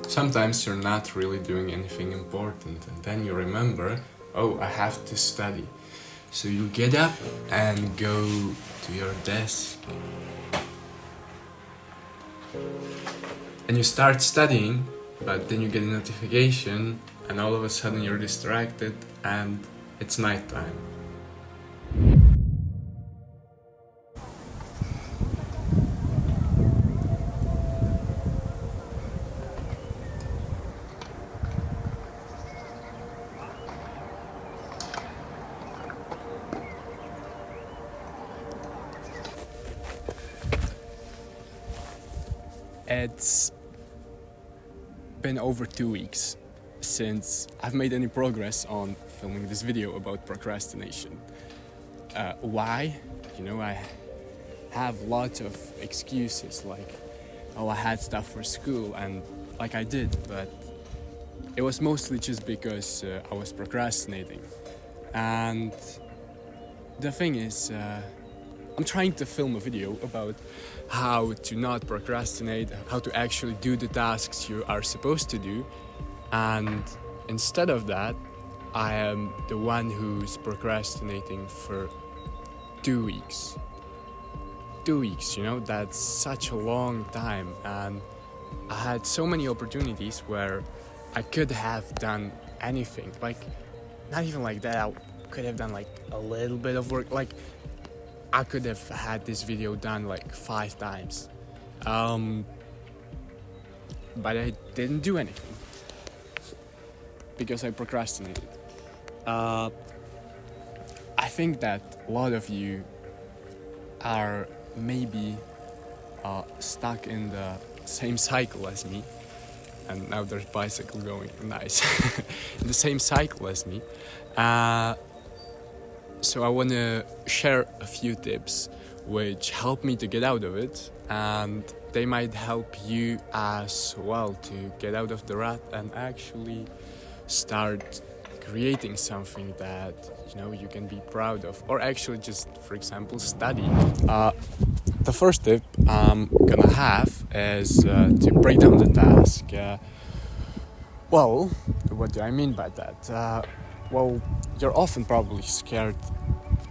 Sometimes you're not really doing anything important, and then you remember, oh, I have to study. So you get up and go to your desk. And you start studying, but then you get a notification, and all of a sudden you're distracted, and it's nighttime. It's been over 2 weeks since I've made any progress on filming this video about procrastination. Why? I have lots of excuses like, oh, I had stuff for school, and like I did, but it was mostly just because I was procrastinating. And the thing is, I'm trying to film a video about how to not procrastinate, how to actually do the tasks you are supposed to do, and instead of that, I am the one who's procrastinating for 2 weeks. 2 weeks, that's such a long time, and I had so many opportunities where I could have done anything, like, not even like that, I could have done like a little bit of work, like, I could have had this video done like 5 times, but I didn't do anything because I procrastinated. I think that a lot of you are maybe stuck in the same cycle as me, and now there's bicycle going, nice, in the same cycle as me. So I want to share a few tips which help me to get out of it, and they might help you as well to get out of the rut and actually start creating something that you can be proud of, or actually just, for example, study. The first tip I'm gonna have is to break down the task. Well, what do I mean by that? Well, you're often probably scared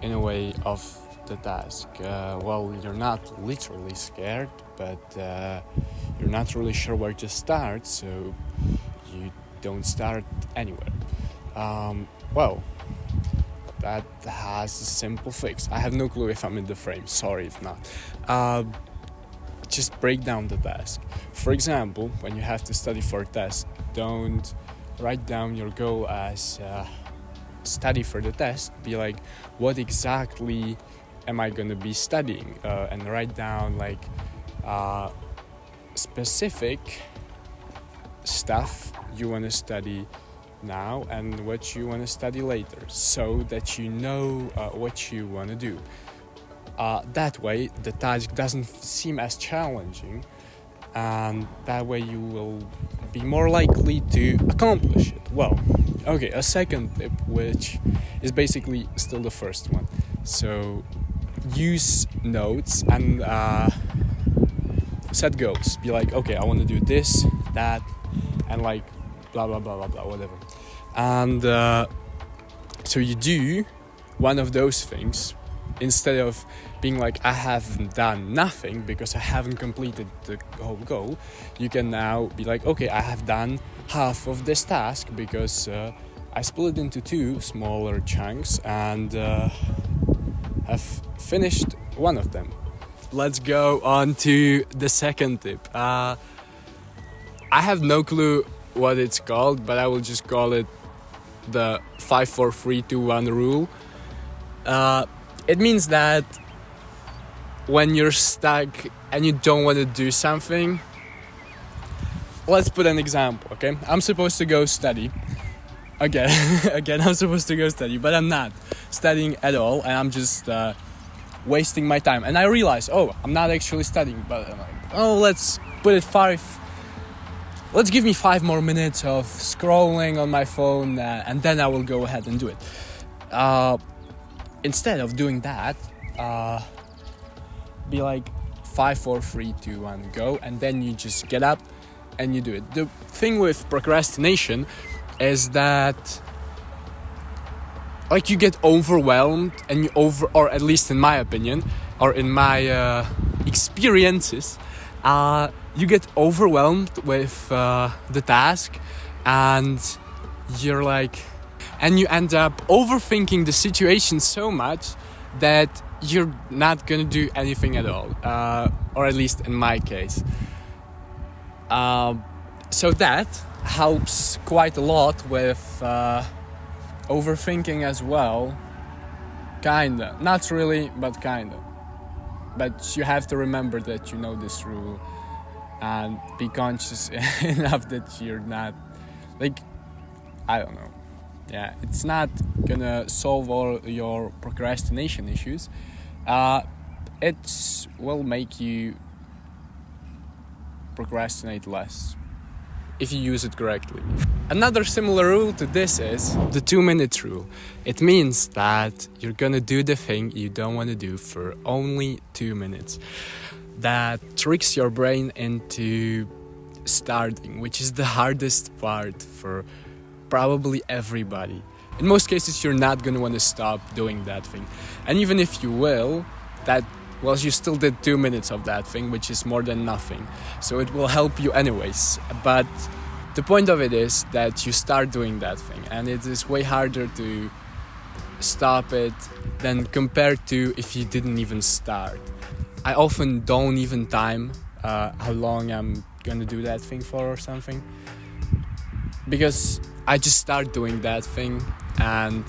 in a way of the task. Well, you're not literally scared, but you're not really sure where to start, so you don't start anywhere. Well, that has a simple fix. I have no clue if I'm in the frame, sorry if not. Just break down the task. For example, when you have to study for a test, don't write down your goal as study for the test. Be like, what exactly am I gonna be studying? And write down like specific stuff you want to study now and what you want to study later, so that you know what you want to do. That way the task doesn't seem as challenging, and that way you will be more likely to accomplish it. Well, okay, a second tip, which is basically still the first one. So use notes and set goals. Be like, okay, I want to do this, that, and like blah blah blah blah blah, whatever. And so you do one of those things instead of being like, I haven't done nothing because I haven't completed the whole goal. You can now be like, okay, I have done half of this task because I split it into 2 smaller chunks and have finished one of them. Let's go on to the second tip. I have no clue what it's called, but I will just call it the 5 4 3 2 1 rule. It means that when you're stuck and you don't want to do something, let's put an example, okay? I'm supposed to go study. Again, I'm supposed to go study, but I'm not studying at all, and I'm just wasting my time. And I realize, oh, I'm not actually studying, but I'm like, oh, let's give me 5 more minutes of scrolling on my phone, and then I will go ahead and do it. Instead of doing that, be like 5 4 3 2 1 go, and then you just get up and you do it. The thing with procrastination is that like you get overwhelmed and or at least in my opinion, or in my experiences, you get overwhelmed with the task, and you end up overthinking the situation so much that you're not gonna do anything at all, or at least in my case. So that helps quite a lot with overthinking as well. Kinda. Not really, but kinda. But you have to remember that you know this rule and be conscious enough that you're not, I don't know. Yeah, it's not gonna solve all your procrastination issues. It will make you procrastinate less if you use it correctly. Another similar rule to this is the 2-minute rule. It means that you're gonna do the thing you don't want to do for only 2 minutes. That tricks your brain into starting, which is the hardest part for probably everybody. In most cases, you're not gonna want to stop doing that thing. And even if you will, you still did 2 minutes of that thing, which is more than nothing. So it will help you anyways. But the point of it is that you start doing that thing, and it is way harder to stop it than compared to if you didn't even start. I often don't even time how long I'm gonna do that thing for or something, because I just start doing that thing, and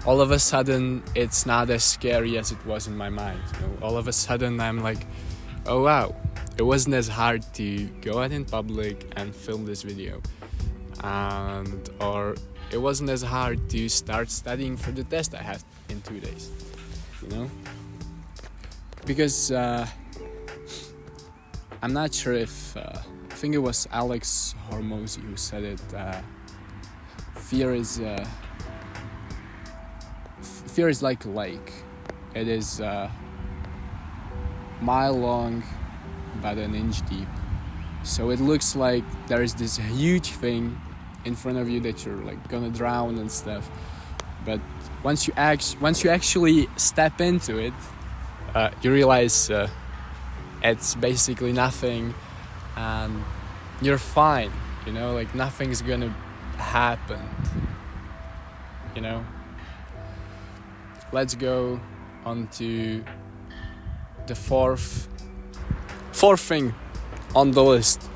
all of a sudden it's not as scary as it was in my mind. All of a sudden I'm like, oh wow, it wasn't as hard to go out in public and film this video, or it wasn't as hard to start studying for the test I have in 2 days, because I'm not sure if I think it was Alex Hormozy who said it. Fear is like a lake. It is a mile long but an inch deep. So it looks like there is this huge thing in front of you that you're gonna drown and stuff. But once you actually step into it, you realize it's basically nothing, and you're fine. Nothing's gonna happen. Let's go on to the fourth thing on the list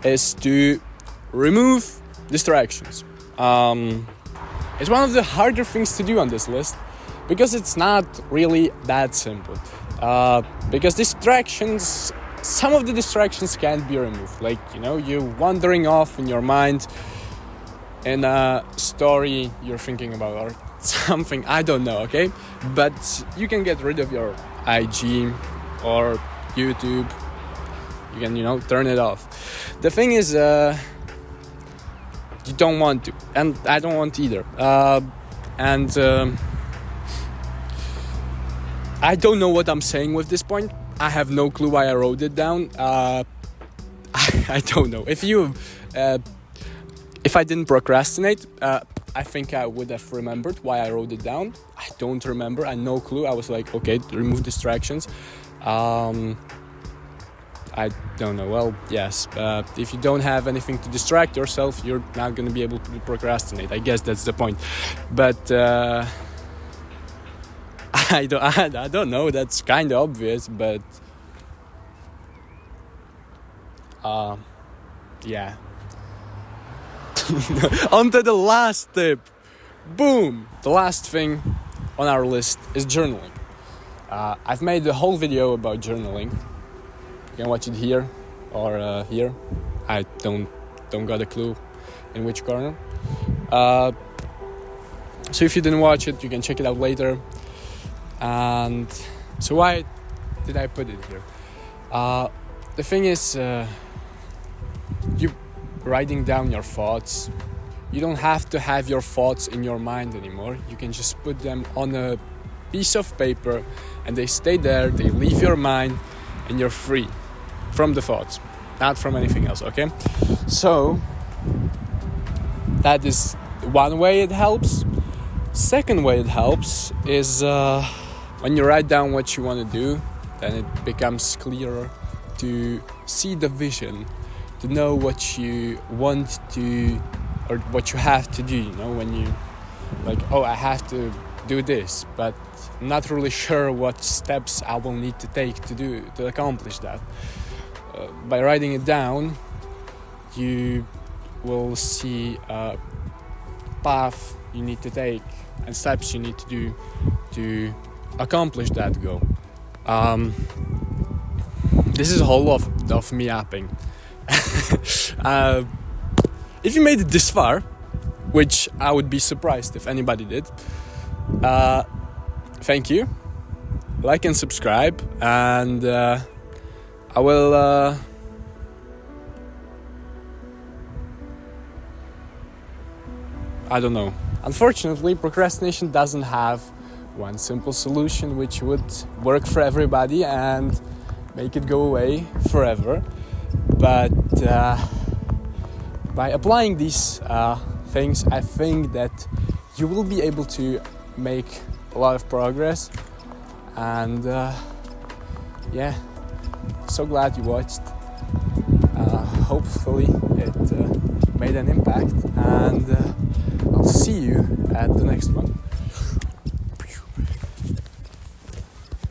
is to remove distractions. It's one of the harder things to do on this list because it's not really that simple. Because some of the distractions can't be removed. You're wandering off in your mind in a story you're thinking about or something, I don't know, okay? But you can get rid of your IG or YouTube. You can, turn it off. The thing is, you don't want to, and I don't want either. I don't know what I'm saying with this point. I have no clue why I wrote it down. I don't know. If I didn't procrastinate, I think I would have remembered why I wrote it down. I don't remember. I had no clue. I was like, okay, remove distractions. I don't know. Well, yes. If you don't have anything to distract yourself, you're not going to be able to procrastinate. I guess that's the point. But I don't know. That's kind of obvious, but yeah. On to the last tip. Boom! The last thing on our list is journaling. I've made a whole video about journaling. You can watch it here or here. I don't got a clue in which corner. So if you didn't watch it, you can check it out later. And so why did I put it here? The thing is, you writing down your thoughts. You don't have to have your thoughts in your mind anymore. You can just put them on a piece of paper and they stay there, they leave your mind, and you're free from the thoughts. not from anything else. Okay, so that is one way it helps. Second way it helps is when you write down what you want to do, then it becomes clearer to see the vision, to know what you want to or what you have to do. You know, when you like, oh, I have to do this, but I'm not really sure what steps I will need to take to accomplish that. By writing it down, you will see a path you need to take and steps you need to do to accomplish that goal. This is a whole lot of me yapping. If you made it this far, which I would be surprised if anybody did, thank you. Like and subscribe, and I will I don't know. Unfortunately, procrastination doesn't have one simple solution which would work for everybody and make it go away forever. But by applying these things, I think that you will be able to make a lot of progress. And yeah, so glad you watched. Hopefully it made an impact, and I'll see you at the next one.